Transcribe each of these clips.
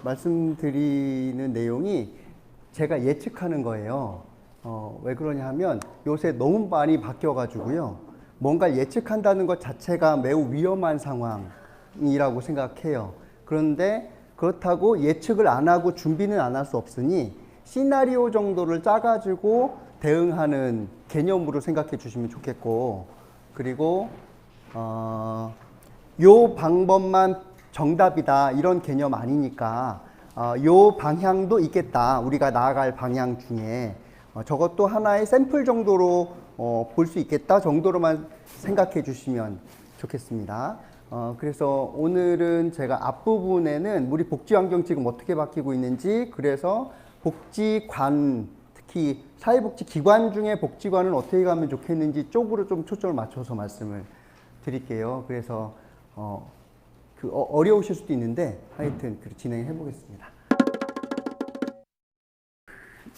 말씀드리는 내용이 제가 예측하는 거예요. 왜 그러냐 하면 요새 너무 많이 바뀌어가지고요. 뭔가 예측한다는 것 자체가 매우 위험한 상황이라고 생각해요. 그런데 그렇다고 예측을 안 하고 준비는 안 할 수 없으니 시나리오 정도를 짜가지고 대응하는 개념으로 생각해 주시면 좋겠고, 그리고 요 방법만 정답이다 이런 개념 아니니까 요 방향도 있겠다. 우리가 나아갈 방향 중에 저것도 하나의 샘플 정도로 볼 수 있겠다 정도로만 생각해 주시면 좋겠습니다. 그래서 오늘은 제가 앞부분에는 우리 복지환경 지금 어떻게 바뀌고 있는지, 그래서 복지관, 특히 사회복지기관 중에 복지관은 어떻게 가면 좋겠는지 쪽으로 좀 초점을 맞춰서 말씀을 드릴게요. 그래서 어려우실 수도 있는데 하여튼 진행해 보겠습니다.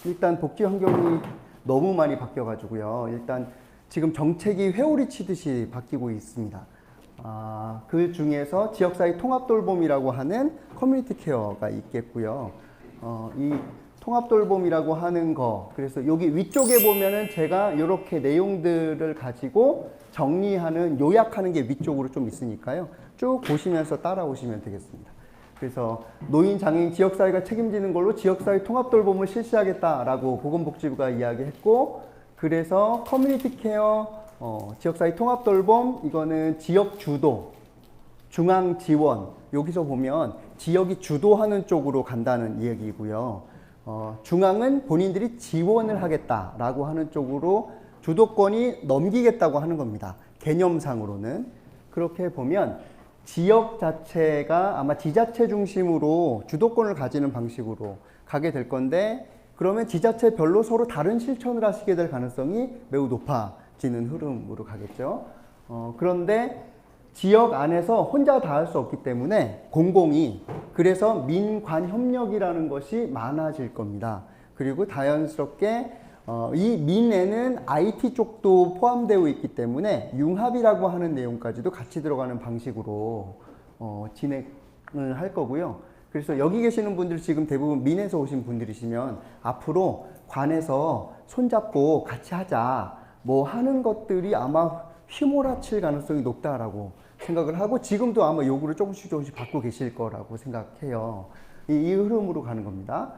일단 복지 환경이 너무 많이 바뀌어 가지고요. 일단 지금 정책이 회오리 치듯이 바뀌고 있습니다. 그 중에서 지역사회 통합돌봄이라고 하는 커뮤니티 케어가 있겠고요. 이 통합돌봄이라고 하는 거, 그래서 여기 위쪽에 보면은 제가 이렇게 내용들을 가지고 정리하는, 요약하는 게 위쪽으로 좀 있으니까요. 쭉 보시면서 따라오시면 되겠습니다. 그래서 노인, 장애인, 지역사회가 책임지는 걸로 지역사회 통합돌봄을 실시하겠다라고 보건복지부가 이야기했고, 그래서 커뮤니티 케어, 지역사회 통합돌봄, 이거는 지역 주도, 중앙 지원, 여기서 보면 지역이 주도하는 쪽으로 간다는 이야기고요. 중앙은 본인들이 지원을 하겠다라고 하는 쪽으로 주도권이 넘기겠다고 하는 겁니다. 개념상으로는. 그렇게 보면 지역 자체가 아마 지자체 중심으로 주도권을 가지는 방식으로 가게 될 건데, 그러면 지자체별로 서로 다른 실천을 하시게 될 가능성이 매우 높아지는 흐름으로 가겠죠. 그런데 지역 안에서 혼자 다 할 수 없기 때문에 공공이, 그래서 민관협력이라는 것이 많아질 겁니다. 그리고 자연스럽게 이 민에는 IT 쪽도 포함되어 있기 때문에 융합이라고 하는 내용까지도 같이 들어가는 방식으로 진행을 할 거고요. 그래서 여기 계시는 분들 지금 대부분 민에서 오신 분들이시면 앞으로 관에서 손잡고 같이 하자 뭐 하는 것들이 아마 휘몰아칠 가능성이 높다라고 생각을 하고, 지금도 아마 요구를 조금씩 받고 계실 거라고 생각해요. 이 흐름으로 가는 겁니다.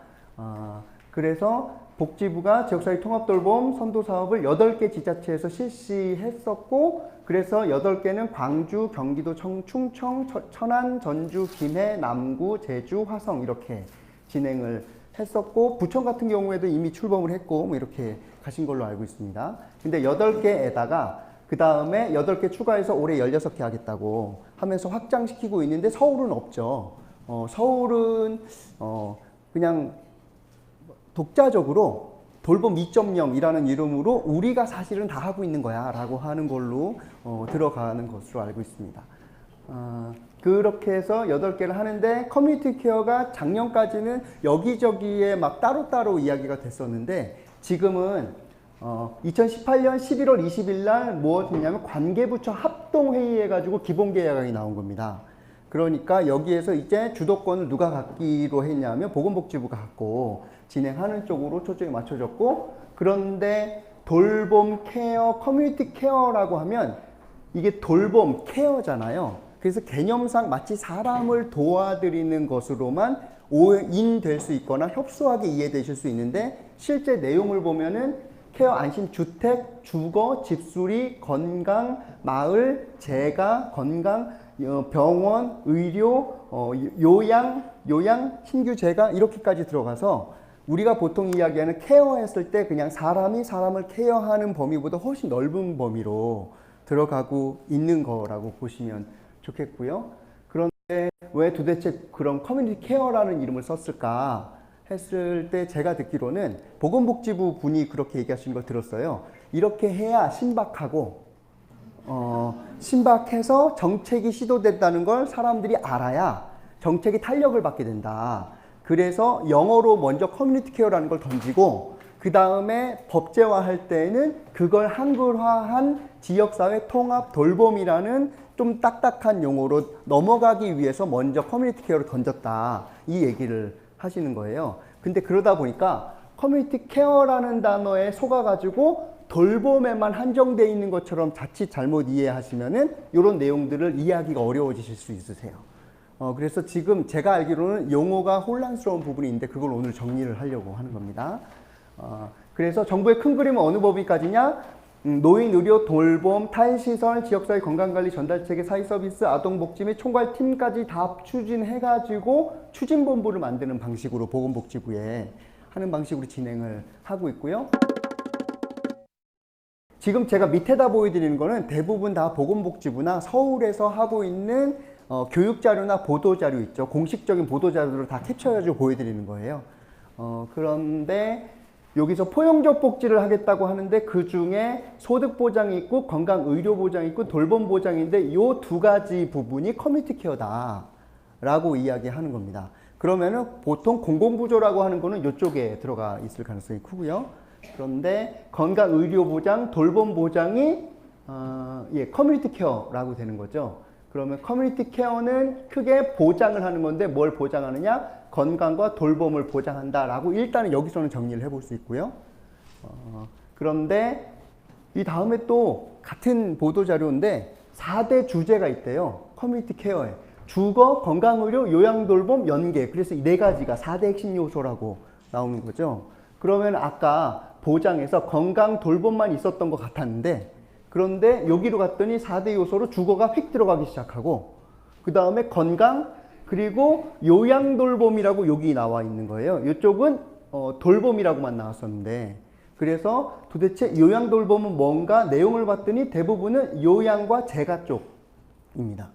그래서 복지부가 지역사회 통합돌봄 선도사업을 8개 지자체에서 실시했었고, 그래서 8개는 광주, 경기도, 충청, 천안, 전주, 김해, 남구, 제주, 화성 이렇게 진행을 했었고, 부천 같은 경우에도 이미 출범을 했고 뭐 이렇게 가신 걸로 알고 있습니다. 근데 8개에다가 그 다음에 8개 추가해서 올해 16개 하겠다고 하면서 확장시키고 있는데, 서울은 없죠. 서울은 그냥 독자적으로 돌봄 2.0이라는 이름으로 우리가 사실은 다 하고 있는 거야 라고 하는 걸로 들어가는 것으로 알고 있습니다. 그렇게 해서 8개를 하는데, 커뮤니티 케어가 작년까지는 여기저기에 막 따로따로 이야기가 됐었는데, 지금은 2018년 11월 20일 날 무엇이냐면 관계부처 합동회의 해가지고 기본계약안이 나온 겁니다. 그러니까 여기에서 이제 주도권을 누가 갖기로 했냐면 보건복지부가 갖고 진행하는 쪽으로 초점이 맞춰졌고, 그런데 돌봄 케어, 커뮤니티 케어라고 하면 이게 돌봄 케어잖아요. 그래서 개념상 마치 사람을 도와드리는 것으로만 오인될 수 있거나 협소하게 이해되실 수 있는데, 실제 내용을 보면은 케어, 안심, 주택, 주거, 집수리, 건강, 마을, 재가, 건강, 병원, 의료, 요양, 신규 재가 이렇게까지 들어가서 우리가 보통 이야기하는 케어했을 때 그냥 사람이 사람을 케어하는 범위보다 훨씬 넓은 범위로 들어가고 있는 거라고 보시면 좋겠고요. 그런데 왜 도대체 그런 커뮤니티 케어라는 이름을 썼을까 했을 때, 제가 듣기로는 보건복지부 분이 그렇게 얘기하시는 걸 들었어요. 이렇게 해야 신박하고 신박해서 정책이 시도됐다는 걸 사람들이 알아야 정책이 탄력을 받게 된다. 그래서 영어로 먼저 커뮤니티 케어라는 걸 던지고, 그 다음에 법제화할 때는 그걸 한글화한 지역사회 통합 돌봄이라는 좀 딱딱한 용어로 넘어가기 위해서 먼저 커뮤니티 케어를 던졌다. 이 얘기를 하시는 거예요. 근데 그러다 보니까 커뮤니티 케어라는 단어에 속아가지고 돌봄에만 한정되어 있는 것처럼 자칫 잘못 이해하시면은 이런 내용들을 이해하기가 어려워지실 수 있으세요. 그래서 지금 제가 알기로는 용어가 혼란스러운 부분이 있는데 그걸 오늘 정리를 하려고 하는 겁니다. 그래서 정부의 큰 그림은 어느 범위까지냐? 노인, 의료, 돌봄, 탈시설, 지역사회 건강관리, 전달체계, 사회서비스, 아동복지 및 총괄팀까지 다 추진해가지고 추진본부를 만드는 방식으로 보건복지부에 하는 방식으로 진행을 하고 있고요. 지금 제가 밑에다 보여드리는 거는 대부분 다 보건복지부나 서울에서 하고 있는 교육자료나 보도자료 있죠. 공식적인 보도자료를 다 캡처해가지고 보여드리는 거예요. 그런데 여기서 포용적 복지를 하겠다고 하는데 그 중에 소득보장이 있고 건강의료보장이 있고 돌봄보장인데 이 두 가지 부분이 커뮤니티 케어다 라고 이야기하는 겁니다. 그러면은 보통 공공구조라고 하는 거는 이쪽에 들어가 있을 가능성이 크고요. 그런데 건강의료보장, 돌봄보장이 커뮤니티 케어라고 되는 거죠. 그러면 커뮤니티 케어는 크게 보장을 하는 건데 뭘 보장하느냐? 건강과 돌봄을 보장한다라고 일단은 여기서는 정리를 해볼 수 있고요. 그런데 이 다음에 또 같은 보도자료인데 4대 주제가 있대요. 커뮤니티 케어에. 주거, 건강의료, 요양돌봄, 연계. 그래서 이 네 가지가 4대 핵심 요소라고 나오는 거죠. 그러면 아까 보장에서 건강, 돌봄만 있었던 것 같았는데 그런데 여기로 갔더니 4대 요소로 주거가 휙 들어가기 시작하고 그 다음에 건강, 그리고 요양돌봄이라고 여기 나와 있는 거예요. 이쪽은 돌봄이라고만 나왔었는데 그래서 도대체 요양돌봄은 뭔가 내용을 봤더니 대부분은 요양과 재가 쪽입니다.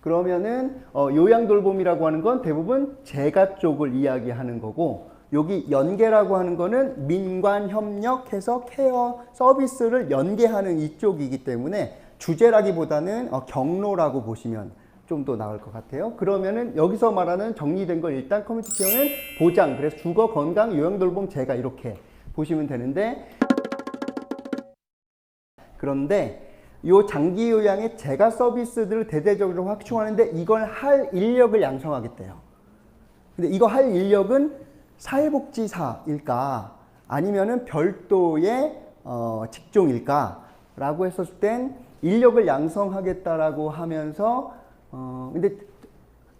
그러면은 요양돌봄이라고 하는 건 대부분 재가 쪽을 이야기하는 거고 여기 연계라고 하는 거는 민관협력해서 케어 서비스를 연계하는 이쪽이기 때문에 주제라기보다는 경로라고 보시면 좀 더 나을 것 같아요. 그러면은 여기서 말하는 정리된 걸 일단 커뮤니티 케어는 보장, 그래서 주거, 건강, 요양돌봄, 재가 이렇게 보시면 되는데 그런데 요 장기 요양의 재가 서비스들을 대대적으로 확충하는데 이걸 할 인력을 양성하겠대요. 근데 이거 할 인력은 사회복지사일까 아니면은 별도의 직종일까 라고 했었을 땐 인력을 양성하겠다라고 하면서 근데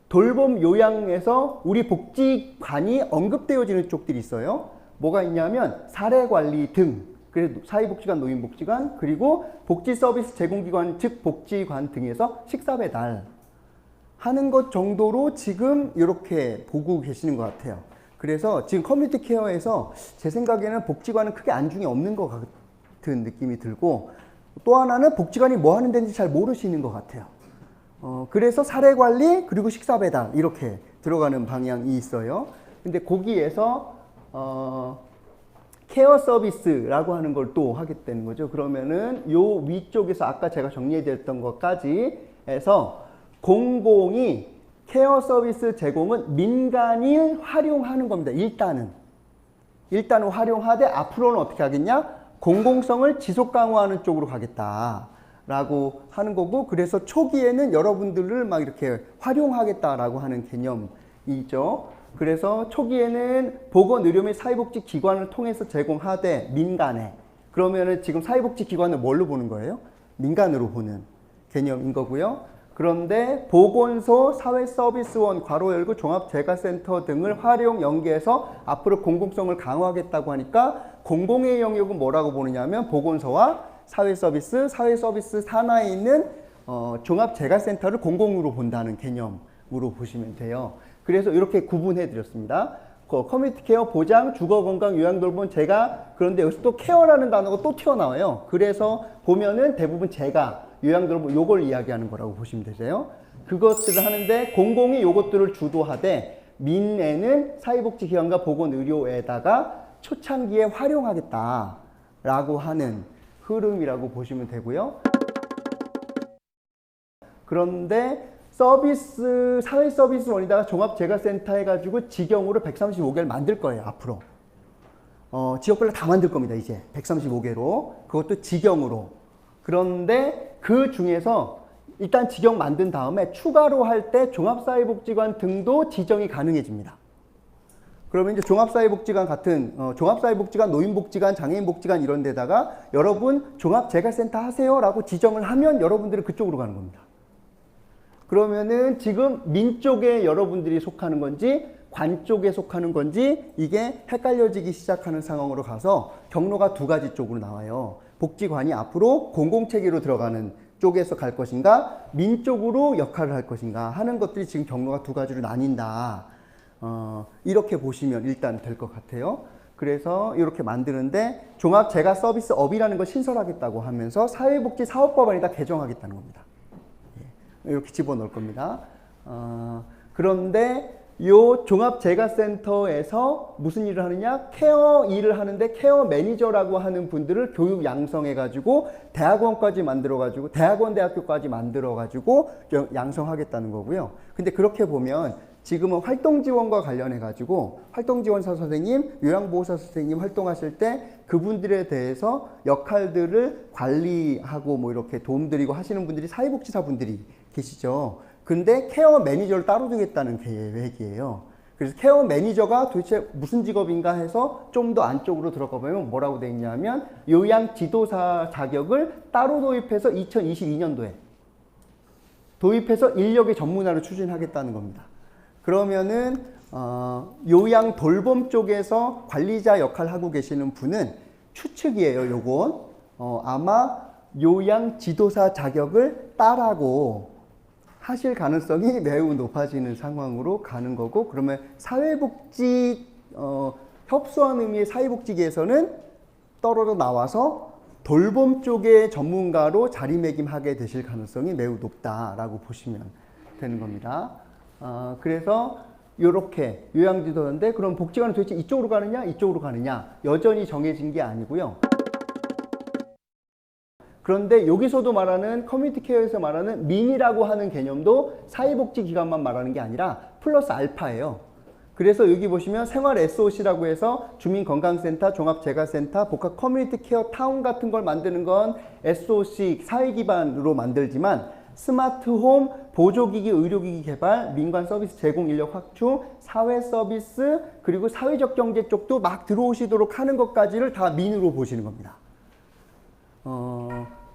돌봄 요양에서 우리 복지관이 언급되어지는 쪽들이 있어요. 뭐가 있냐면 사례관리 등, 그래서 사회복지관, 노인복지관, 그리고 복지서비스 제공기관 즉 복지관 등에서 식사배달 하는 것 정도로 지금 이렇게 보고 계시는 것 같아요. 그래서 지금 커뮤니티 케어에서 제 생각에는 복지관은 크게 안중이 없는 것 같은 느낌이 들고 또 하나는 복지관이 뭐 하는 데인지 잘 모르시는 것 같아요. 그래서 사례관리 그리고 식사배달 이렇게 들어가는 방향이 있어요. 근데 거기에서 케어 서비스라고 하는 걸 또 하겠다는 거죠. 그러면은 요 위쪽에서 아까 제가 정리해드렸던 것까지 해서 공공이 케어 서비스 제공은 민간이 활용하는 겁니다. 일단은 활용하되 앞으로는 어떻게 하겠냐? 공공성을 지속 강화하는 쪽으로 가겠다. 라고 하는 거고 그래서 초기에는 여러분들을 막 이렇게 활용하겠다라고 하는 개념이 있죠. 그래서 초기에는 보건의료 및 사회복지기관을 통해서 제공하되 민간에 그러면은 지금 사회복지기관을 뭘로 보는 거예요? 민간으로 보는 개념인 거고요. 그런데 보건소, 사회서비스원, 괄호 열고 종합재가센터 등을 활용 연계해서 앞으로 공공성을 강화하겠다고 하니까 공공의 영역은 뭐라고 보느냐면 보건소와 사회서비스 산하에 있는 종합재가센터를 공공으로 본다는 개념으로 보시면 돼요. 그래서 이렇게 구분해 드렸습니다. 커뮤니티 케어, 보장, 주거, 건강, 요양돌봄, 재가 그런데 여기서 또 케어라는 단어가 또 튀어나와요. 그래서 보면은 대부분 재가, 요양돌봄 요걸 이야기하는 거라고 보시면 되세요. 그것들을 하는데 공공이 요것들을 주도하되 민에는 사회복지기관과 보건의료에다가 초창기에 활용하겠다라고 하는 흐름이라고 보시면 되고요. 그런데 서비스, 사회서비스원에다가 종합재가센터 해가지고 직영으로 135개를 만들 거예요, 앞으로. 지역별로 다 만들 겁니다, 이제. 135개로. 그것도 직영으로. 그런데 그 중에서 일단 직영 만든 다음에 추가로 할 때 종합사회복지관 등도 지정이 가능해집니다. 그러면 이제 종합사회복지관 같은 종합사회복지관, 노인복지관, 장애인복지관 이런 데다가 여러분 종합재갈센터 하세요 라고 지정을 하면 여러분들은 그쪽으로 가는 겁니다. 그러면은 지금 민 쪽에 여러분들이 속하는 건지 관 쪽에 속하는 건지 이게 헷갈려지기 시작하는 상황으로 가서 경로가 두 가지 쪽으로 나와요. 복지관이 앞으로 공공체계로 들어가는 쪽에서 갈 것인가 민 쪽으로 역할을 할 것인가 하는 것들이 지금 경로가 두 가지로 나뉜다. 이렇게 보시면 일단 될 것 같아요. 그래서 이렇게 만드는데 종합재가서비스업이라는 걸 신설하겠다고 하면서 사회복지사업법안에다 개정하겠다는 겁니다. 이렇게 집어넣을 겁니다. 그런데 요 종합재가센터에서 무슨 일을 하느냐? 케어 일을 하는데 케어 매니저라고 하는 분들을 교육 양성해가지고 대학원까지 만들어가지고 대학원대학교까지 만들어가지고 양성하겠다는 거고요. 근데 그렇게 보면 지금은 활동지원과 관련해가지고 활동지원사 선생님, 요양보호사 선생님 활동하실 때 그분들에 대해서 역할들을 관리하고 뭐 이렇게 도움드리고 하시는 분들이 사회복지사 분들이 계시죠. 근데 케어 매니저를 따로 두겠다는 계획이에요. 그래서 케어 매니저가 도대체 무슨 직업인가 해서 좀 더 안쪽으로 들어가 보면 뭐라고 돼 있냐면 요양 지도사 자격을 따로 도입해서 2022년도에 도입해서 인력의 전문화를 추진하겠다는 겁니다. 그러면은 요양 돌봄 쪽에서 관리자 역할을 하고 계시는 분은 추측이에요. 요건 아마 요양 지도사 자격을 따라고 하실 가능성이 매우 높아지는 상황으로 가는 거고, 그러면 사회복지 협소한 의미의 사회복지계에서는 떨어져 나와서 돌봄 쪽의 전문가로 자리매김하게 되실 가능성이 매우 높다라고 보시면 되는 겁니다. 그래서 이렇게 요양지도인데 그럼 복지관은 도대체 이쪽으로 가느냐 이쪽으로 가느냐 여전히 정해진 게 아니고요. 그런데 여기서도 말하는 커뮤니티 케어에서 말하는 민이라고 하는 개념도 사회복지기관만 말하는 게 아니라 플러스 알파예요. 그래서 여기 보시면 생활 SOC라고 해서 주민건강센터, 종합재가센터, 복합 커뮤니티 케어 타운 같은 걸 만드는 건 SOC 사회 기반으로 만들지만 스마트홈, 보조기기, 의료기기 개발, 민관 서비스 제공 인력 확충, 사회 서비스, 그리고 사회적 경제 쪽도 막 들어오시도록 하는 것까지를 다 민으로 보시는 겁니다.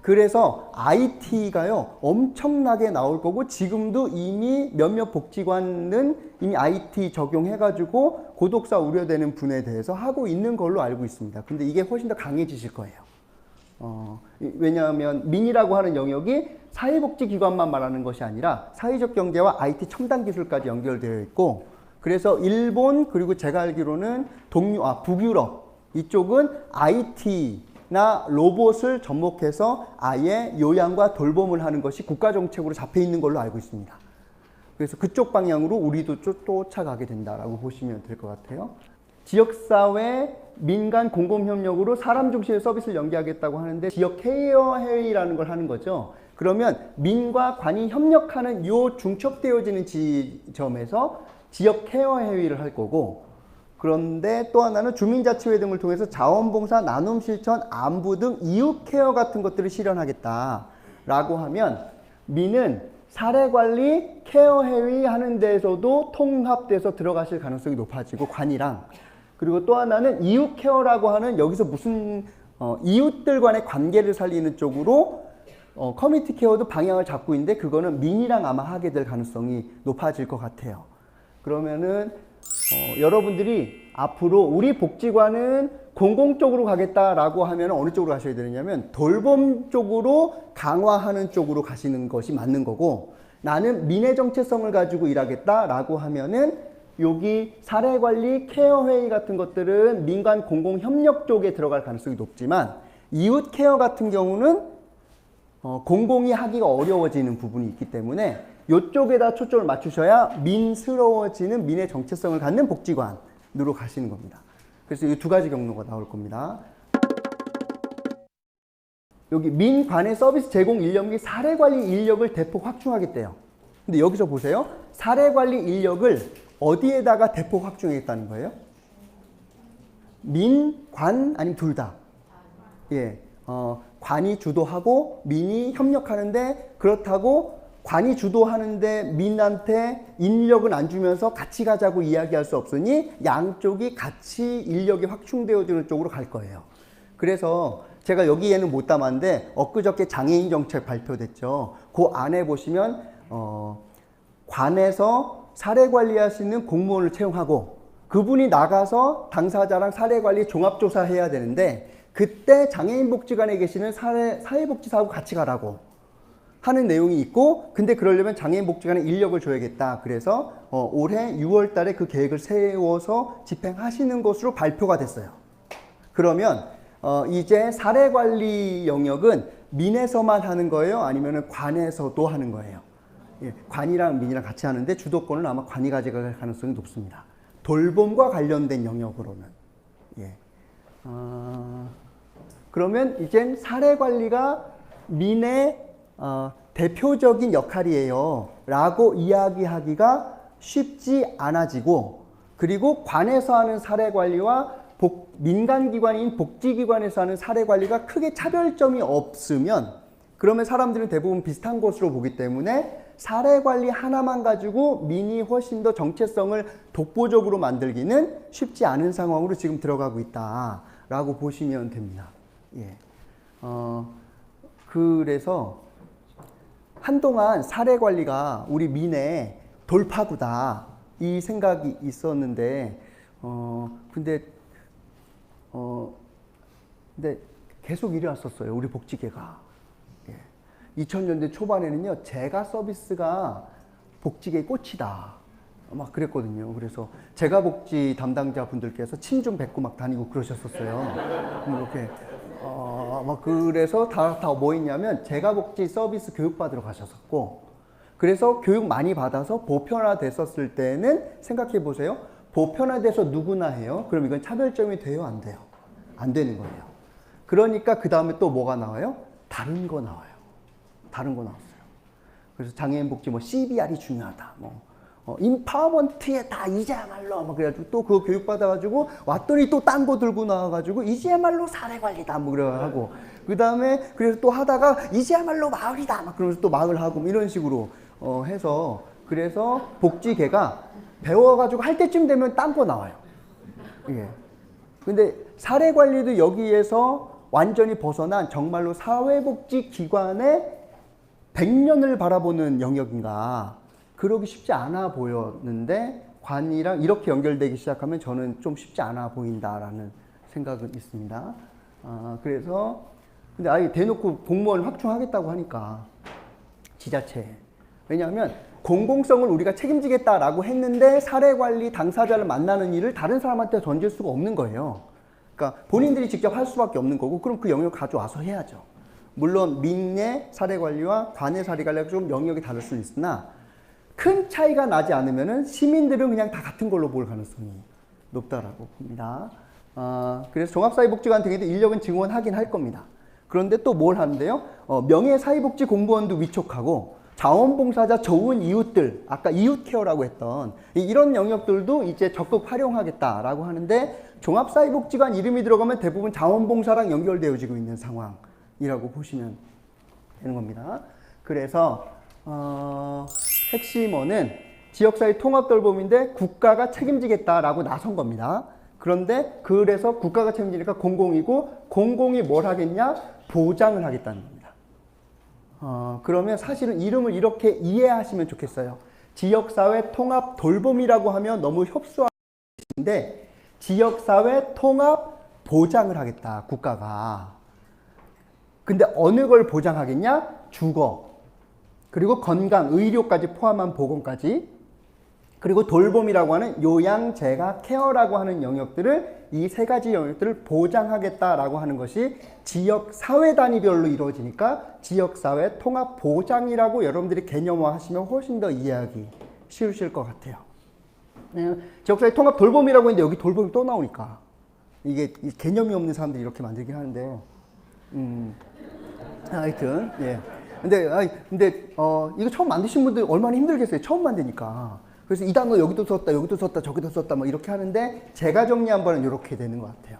그래서 IT가요 엄청나게 나올 거고 지금도 이미 몇몇 복지관은 이미 IT 적용해가지고 고독사 우려되는 분에 대해서 하고 있는 걸로 알고 있습니다. 근데 이게 훨씬 더 강해지실 거예요. 왜냐하면 민이라고 하는 영역이 사회복지기관만 말하는 것이 아니라 사회적 경제와 IT 첨단 기술까지 연결되어 있고, 그래서 일본 그리고 제가 알기로는 북유럽 이쪽은 IT나 로봇을 접목해서 아예 요양과 돌봄을 하는 것이 국가정책으로 잡혀 있는 걸로 알고 있습니다. 그래서 그쪽 방향으로 우리도 쫓아가게 된다라고 보시면 될 것 같아요. 지역사회, 민간 공공협력으로 사람 중심의 서비스를 연계하겠다고 하는데 지역 케어 회의라는 걸 하는 거죠. 그러면 민과 관이 협력하는 요 중첩되어지는 지점에서 지역 케어 회의를 할 거고, 그런데 또 하나는 주민자치회 등을 통해서 자원봉사, 나눔 실천, 안부 등 이웃 케어 같은 것들을 실현하겠다라고 하면 민은 사례관리, 케어 회의 하는 데에서도 통합돼서 들어가실 가능성이 높아지고 관이랑, 그리고 또 하나는 이웃 케어라고 하는 여기서 무슨 이웃들 간의 관계를 살리는 쪽으로 커뮤니티 케어도 방향을 잡고 있는데 그거는 민이랑 아마 하게 될 가능성이 높아질 것 같아요. 그러면은 여러분들이 앞으로 우리 복지관은 공공 쪽으로 가겠다라고 하면 어느 쪽으로 가셔야 되느냐면 돌봄 쪽으로 강화하는 쪽으로 가시는 것이 맞는 거고, 나는 민의 정체성을 가지고 일하겠다라고 하면은 여기 사례관리, 케어회의 같은 것들은 민간 공공협력 쪽에 들어갈 가능성이 높지만 이웃 케어 같은 경우는 공공이 하기가 어려워지는 부분이 있기 때문에 이쪽에다 초점을 맞추셔야 민스러워지는 민의 정체성을 갖는 복지관으로 가시는 겁니다. 그래서 이 두 가지 경로가 나올 겁니다. 여기 민관의 서비스 제공 인력 및 사례관리 인력을 대폭 확충하겠대요. 근데 여기서 보세요. 사례관리 인력을 어디에다가 대폭 확충하겠다는 거예요? 민, 관, 아니면 둘 다? 예. 관이 주도하고 민이 협력하는데, 그렇다고 관이 주도하는데 민한테 인력은 안 주면서 같이 가자고 이야기할 수 없으니 양쪽이 같이 인력이 확충되어지는 쪽으로 갈 거예요. 그래서 제가 여기에는 못 담았는데 엊그저께 장애인 정책 발표됐죠. 그 안에 보시면 관에서 사례 관리할 수 있는 공무원을 채용하고 그분이 나가서 당사자랑 사례 관리 종합조사 해야 되는데, 그때 장애인 복지관에 계시는 사회복지사하고 같이 가라고 하는 내용이 있고, 근데 그러려면 장애인 복지관에 인력을 줘야겠다. 그래서 올해 6월 달에 그 계획을 세워서 집행하시는 것으로 발표가 됐어요. 그러면 이제 사례 관리 영역은 민에서만 하는 거예요? 아니면 관에서도 하는 거예요? 예, 관이랑 민이랑 같이 하는데 주도권은 아마 관이 가져갈 가능성이 높습니다. 돌봄과 관련된 영역으로는. 예. 그러면 이젠 사례 관리가 민의 대표적인 역할이에요 라고 이야기하기가 쉽지 않아지고, 그리고 관에서 하는 사례 관리와 민간기관인 복지기관에서 하는 사례 관리가 크게 차별점이 없으면, 그러면 사람들은 대부분 비슷한 것으로 보기 때문에 사례 관리 하나만 가지고 민이 훨씬 더 정체성을 독보적으로 만들기는 쉽지 않은 상황으로 지금 들어가고 있다라고 보시면 됩니다. 예. 그래서 한동안 사례 관리가 우리 민의 돌파구다 이 생각이 있었는데, 근데 계속 이래왔었어요, 우리 복지계가. 예. 2000년대 초반에는요, 재가 서비스가 복지계의 꽃이다 막 그랬거든요. 그래서 재가복지 담당자 분들께서 침 좀 뱉고 막 다니고 그러셨었어요. 이렇게 막 그래서 다 뭐 했냐면 재가복지 서비스 교육 받으러 가셨었고, 그래서 교육 많이 받아서 보편화됐었을 때는 생각해 보세요. 보편화돼서 누구나 해요. 그럼 이건 차별점이 돼요, 안 돼요? 안 되는 거예요. 그러니까 그 다음에 또 뭐가 나와요? 다른 거 나와요. 다른 거 나왔어요. 그래서 장애인 복지 뭐 CBR이 중요하다. 인파워먼트에 다 이제야말로 막 그래가지고 또 그거 교육 받아가지고 왔더니 또 딴 거 들고 나와가지고 이제야말로 사례 관리다 뭐 그래 하고, 그 다음에 그래서 또 하다가 이제야말로 마을이다 막 그러면서 또 마을 하고 이런 식으로 해서, 그래서 복지계가 배워가지고 할 때쯤 되면 딴 거 나와요. 예. 근데 사례 관리도 여기에서 완전히 벗어난 정말로 사회복지기관의 100년을 바라보는 영역인가, 그러기 쉽지 않아 보였는데 관이랑 이렇게 연결되기 시작하면 저는 좀 쉽지 않아 보인다라는 생각은 있습니다. 그래서 근데 아예 대놓고 공무원을 확충하겠다고 하니까 지자체, 왜냐하면 공공성을 우리가 책임지겠다라고 했는데 사례 관리 당사자를 만나는 일을 다른 사람한테 던질 수가 없는 거예요. 그러니까 본인들이 직접 할 수밖에 없는 거고, 그럼 그 영역 가져와서 해야죠. 물론 민의 사례 관리와 관의 사례 관리가 좀 영역이 다를 수 있으나 큰 차이가 나지 않으면은 시민들은 그냥 다 같은 걸로 볼 가능성이 높다라고 봅니다. 그래서 종합사회복지관 등에도 인력은 증원하긴 할 겁니다. 그런데 또 뭘 하는데요? 명예사회복지 공무원도 위촉하고 자원봉사자 좋은 이웃들, 아까 이웃 케어라고 했던 이런 영역들도 이제 적극 활용하겠다라고 하는데, 종합사회복지관 이름이 들어가면 대부분 자원봉사랑 연결되어지고 있는 상황이라고 보시면 되는 겁니다. 그래서 핵심어는 지역사회 통합돌봄인데 국가가 책임지겠다라고 나선 겁니다. 그런데 그래서 국가가 책임지니까 공공이고, 공공이 뭘 하겠냐? 보장을 하겠다는 겁니다. 그러면 사실은 이름을 이렇게 이해하시면 좋겠어요. 지역사회 통합 돌봄이라고 하면 너무 협소한데, 지역사회 통합 보장을 하겠다, 국가가. 근데 어느 걸 보장하겠냐? 주거, 그리고 건강, 의료까지 포함한 보건까지, 그리고 돌봄이라고 하는 요양, 재가, 케어라고 하는 영역들을, 이 세 가지 영역들을 보장하겠다라고 하는 것이 지역 사회 단위별로 이루어지니까 지역사회 통합 보장이라고 여러분들이 개념화 하시면 훨씬 더 이해하기 쉬우실 것 같아요. 지역사회 통합 돌봄이라고 했는데 여기 돌봄이 또 나오니까 이게 개념이 없는 사람들이 이렇게 만들긴 하는데, 하여튼 예. 근데 이거 처음 만드신 분들 얼마나 힘들겠어요. 처음 만드니까. 그래서 이 단어 여기도 썼다, 여기도 썼다, 저기도 썼다 뭐 이렇게 하는데 제가 정리 한 번은 이렇게 되는 것 같아요.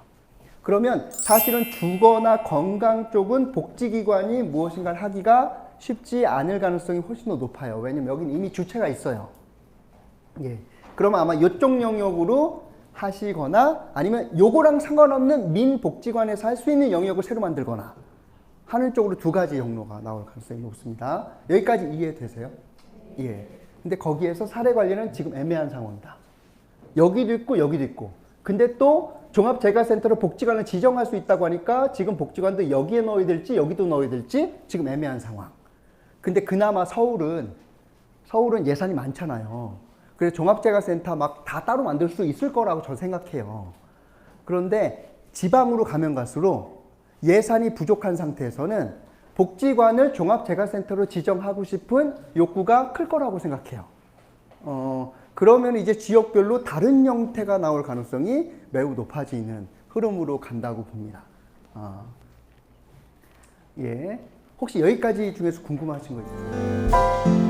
그러면 사실은 주거나 건강 쪽은 복지기관이 무엇인가를 하기가 쉽지 않을 가능성이 훨씬 더 높아요. 왜냐면 여기는 이미 주체가 있어요. 예. 그러면 아마 이쪽 영역으로 하시거나 아니면 요거랑 상관없는 민복지관에서 할 수 있는 영역을 새로 만들거나 하는 쪽으로 두 가지 경로가 나올 가능성이 높습니다. 여기까지 이해되세요? 예. 근데 거기에서 사례 관리는 지금 애매한 상황이다. 여기도 있고 여기도 있고. 근데 또 종합재가센터로 복지관을 지정할 수 있다고 하니까 지금 복지관도 여기에 넣어야 될지 여기도 넣어야 될지 지금 애매한 상황. 근데 그나마 서울은 예산이 많잖아요. 그래서 종합재가센터 막 다 따로 만들 수 있을 거라고 저는 생각해요. 그런데 지방으로 가면 갈수록 예산이 부족한 상태에서는 복지관을 종합재가센터로 지정하고 싶은 욕구가 클 거라고 생각해요. 그러면 이제 지역별로 다른 형태가 나올 가능성이 매우 높아지는 흐름으로 간다고 봅니다. 예. 혹시 여기까지 중에서 궁금하신 거 있으세요?